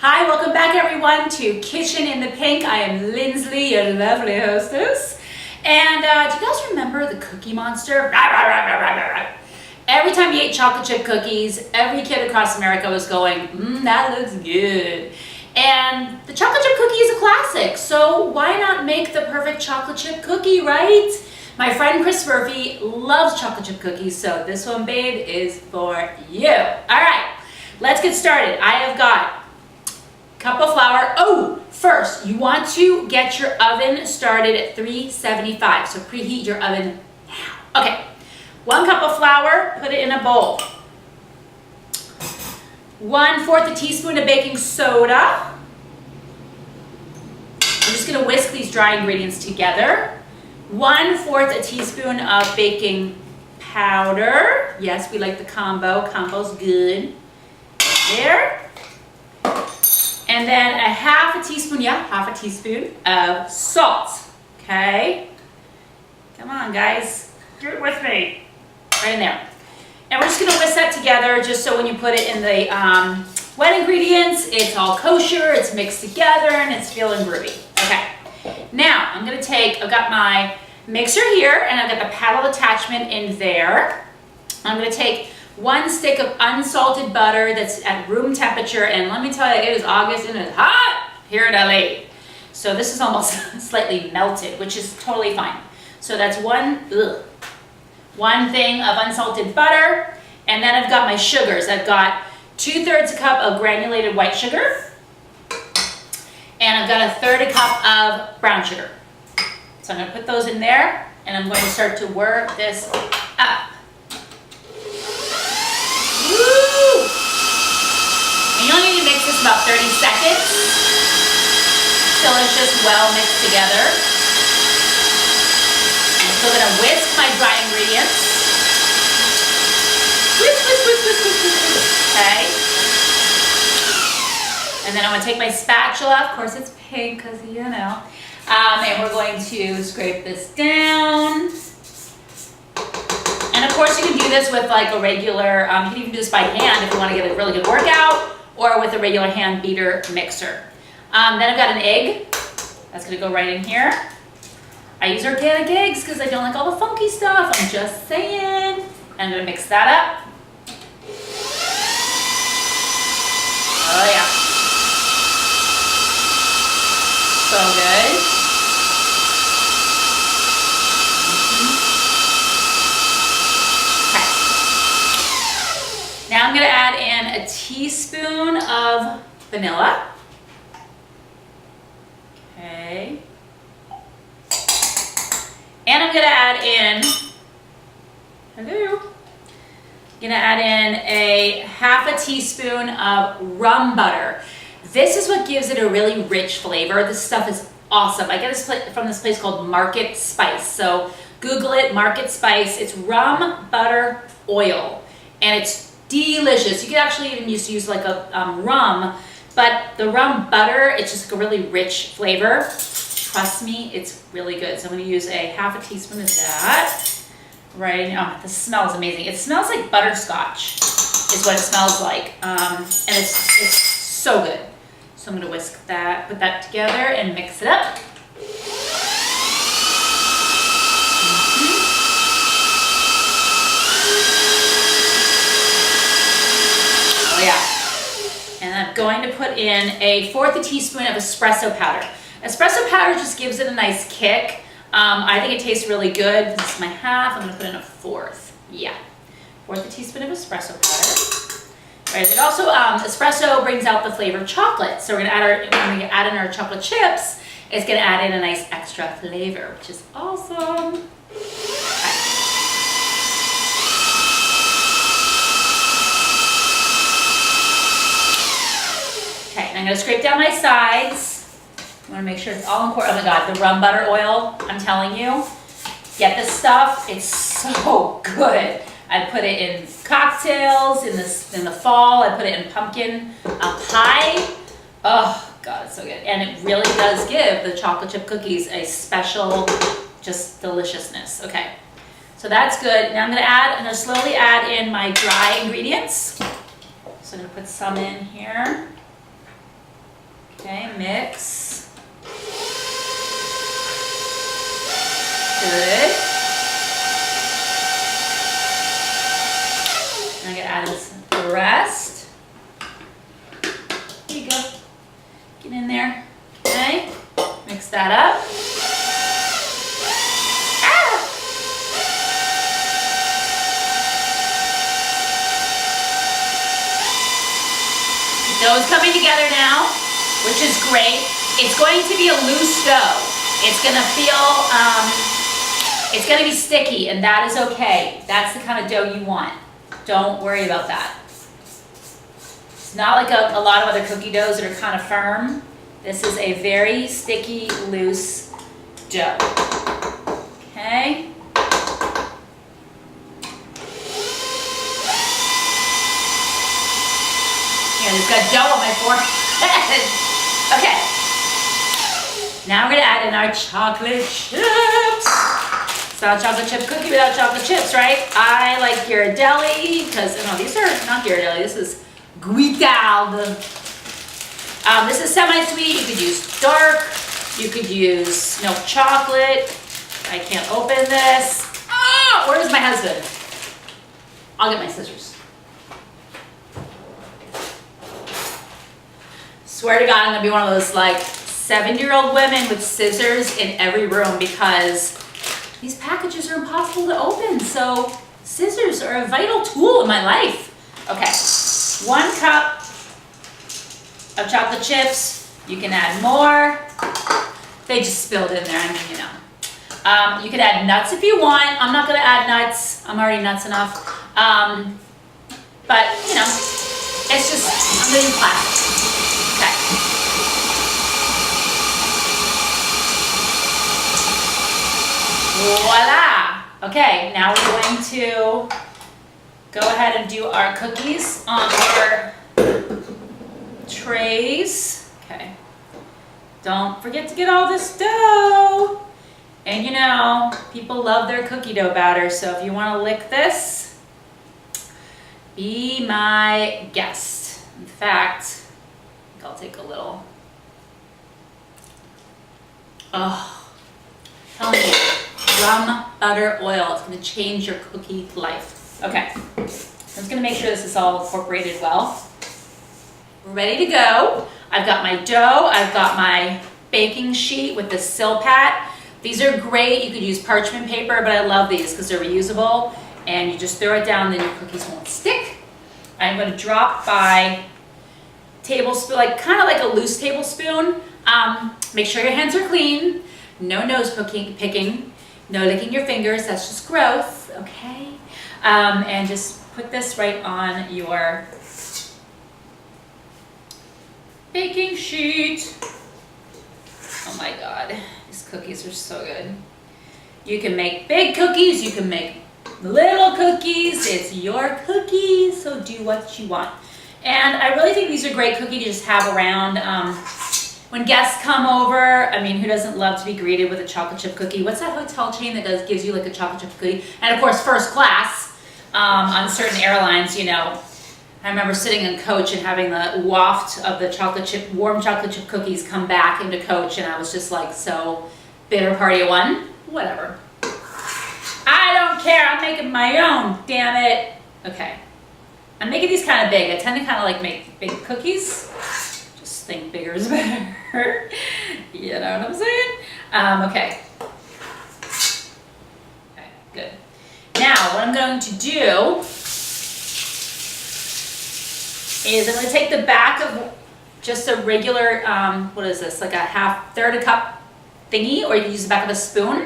Hi, welcome back everyone to Kitchen in the Pink. I am Lindsley, your lovely hostess. And do you guys remember the Cookie Monster? Every time you ate chocolate chip cookies, every kid across America was going, that looks good. And the chocolate chip cookie is a classic, so why not make the perfect chocolate chip cookie, right? My friend Chris Murphy loves chocolate chip cookies, so this one, babe, is for you. All right, let's get started. I have got cup of flour. Oh, first, you want to get your oven started at 375. So preheat your oven now. Okay, 1 cup of flour, put it in a bowl. 1/4 teaspoon of baking soda. I'm just gonna whisk these dry ingredients together. 1/4 teaspoon of baking powder. Yes, we like the combo. Combo's good. There. And then a half a teaspoon of salt, okay? Come on, guys, do it with me. Right in there. And we're just gonna whisk that together just so when you put it in the wet ingredients, it's all kosher, it's mixed together, and it's feeling groovy. Okay, now I've got my mixer here, and I've got the paddle attachment in there. I'm gonna take 1 stick of unsalted butter that's at room temperature, and let me tell you, it is August and it's hot here in LA. So this is almost slightly melted, which is totally fine. So that's one thing of unsalted butter, and then I've got my sugars. I've got 2/3 cup of granulated white sugar, and I've got 1/3 cup of brown sugar. So I'm gonna put those in there, and I'm going to start to work this up. And you only need to mix this about 30 seconds till it's just well mixed together. I'm still gonna whisk my dry ingredients. Whisk. Okay. And then I'm gonna take my spatula, of course it's pink because you know, and we're going to scrape this down. And of course you can do this with like a regular, you can even do this by hand if you want to get a really good workout, or with a regular hand beater mixer. Then I've got an egg. That's gonna go right in here. I use organic eggs because I don't like all the funky stuff, I'm just saying. And I'm gonna mix that up. Oh yeah. So good. Now I'm going to add in a teaspoon of vanilla. Okay. And I'm going to add in, a half a teaspoon of rum butter. This is what gives it a really rich flavor. This stuff is awesome. I get this from this place called Market Spice. So Google it, Market Spice. It's rum butter oil, and it's delicious. You could actually even use like a rum, but the rum butter, it's just like a really rich flavor. Trust me, it's really good. So I'm going to use a half a teaspoon of that. Right now, this smells amazing. It smells like butterscotch is what it smells like, and it's so good. So I'm going to whisk that, put that together, and mix it up. Yeah. And I'm going to put in a 1/4 teaspoon of espresso powder. Espresso powder just gives it a nice kick. I think it tastes really good. This is my half. I'm going to put in a 1/4. Yeah. 1/4 teaspoon of espresso powder. Right. It also, espresso brings out the flavor of chocolate. So we're going to add in our chocolate chips. It's going to add in a nice extra flavor, which is awesome. Okay, and I'm going to scrape down my sides. I want to make sure it's all in court. Oh my God, the rum butter oil, I'm telling you. Get this stuff, it's so good. I put it in cocktails in the fall. I put it in pumpkin pie. Oh God, it's so good. And it really does give the chocolate chip cookies a special, just deliciousness. Okay, so that's good. Now I'm going to slowly add in my dry ingredients. So I'm going to put some in here. Okay, mix. Good. I'm gonna add the rest. There you go. Get in there. Okay. Mix that up. Dough's coming together now, which is great. It's going to be a loose dough. It's gonna feel, it's gonna be sticky, and that is okay. That's the kind of dough you want. Don't worry about that. It's not like a lot of other cookie doughs that are kind of firm. This is a very sticky, loose dough. Okay. I just got dough on my forehead. Okay. Now we're gonna add in our chocolate chips. It's not a chocolate chip cookie without chocolate chips, right? I like Ghirardelli because, no, these are not Ghirardelli. This is Guitalde. This is semi-sweet. You could use dark. You could use milk chocolate. I can't open this. Oh, where's my husband? I'll get my scissors. Swear to God, I'm gonna be one of those like 70-year-old women with scissors in every room because these packages are impossible to open. So scissors are a vital tool in my life. Okay, 1 cup of chocolate chips. You can add more. They just spilled in there, I mean, you know. You can add nuts if you want. I'm not gonna add nuts. I'm already nuts enough. But, you know, it's just, I'm gonna do plastic. Okay. Voila! Okay, now we're going to go ahead and do our cookies on our trays. Okay. Don't forget to get all this dough. And you know, people love their cookie dough batter, so if you want to lick this, be my guest. In fact, I'll take a little. Oh, telling you, rum, butter, oil. It's going to change your cookie life. Okay, I'm just going to make sure this is all incorporated well. We're ready to go. I've got my dough. I've got my baking sheet with the Silpat. These are great. You could use parchment paper, but I love these because they're reusable. And you just throw it down, then your cookies won't stick. I'm going to drop by tablespoon, like kind of like a loose tablespoon. Make sure your hands are clean. No nose picking. No licking your fingers. That's just gross. Okay. And just put this right on your baking sheet. Oh my God, these cookies are so good. You can make big cookies. You can make little cookies. It's your cookies, so do what you want. And I really think these are great cookies to just have around when guests come over. I mean, who doesn't love to be greeted with a chocolate chip cookie? What's that hotel chain that gives you like a chocolate chip cookie? And of course, first class on certain airlines, you know. I remember sitting in coach and having the waft of the warm chocolate chip cookies come back into coach, and I was just like, so bitter party of one, whatever. I don't care, I'm making my own, damn it. Okay, I'm making these kind of big. I tend to kind of like make big cookies. Just think bigger is better. You know what I'm saying? Okay. Okay, good. Now, what I'm going to do is I'm going to take the back of just a regular, what is this, like a third a cup thingy, or you can use the back of a spoon.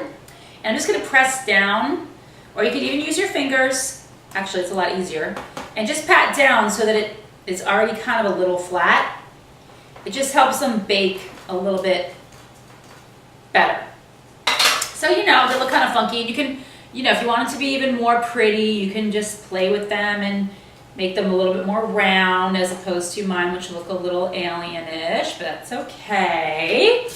And I'm just going to press down, or you could even use your fingers. Actually, it's a lot easier. And just pat down so that it is already kind of a little flat. It just helps them bake a little bit better. So, you know, they look kind of funky. You can, you know, if you want it to be even more pretty, you can just play with them and make them a little bit more round as opposed to mine, which look a little alien-ish, but that's okay.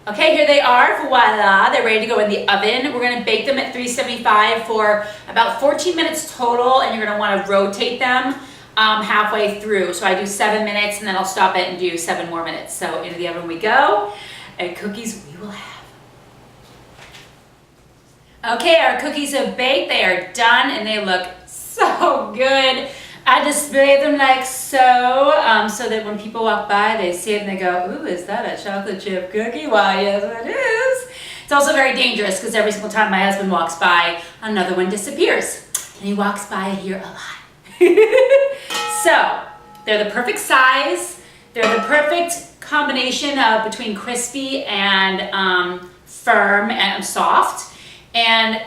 Okay, here they are, voila, they're ready to go in the oven. We're gonna bake them at 375 for about 14 minutes total, and you're gonna wanna rotate them. halfway through. So I do 7 minutes and then I'll stop it and do 7 more minutes. So into the oven we go, and cookies we will have. Okay, our cookies have baked, they are done, and they look so good. I display them like so, so that when people walk by, they see it and they go, ooh, is that a chocolate chip cookie? Why, yes, it is. It's also very dangerous because every single time my husband walks by, another one disappears. And he walks by here a lot. So, they're the perfect size. They're the perfect combination of between crispy and firm and soft. And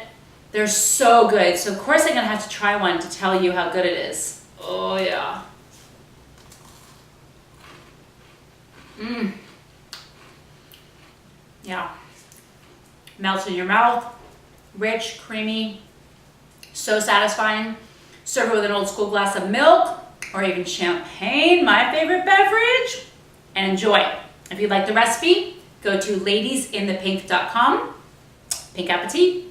they're so good. So of course I'm gonna have to try one to tell you how good it is. Oh yeah. Yeah. Melts in your mouth. Rich, creamy, so satisfying. Serve it with an old school glass of milk or even champagne, my favorite beverage, and enjoy. If you'd like the recipe, go to ladiesinthepink.com. Pink appetit.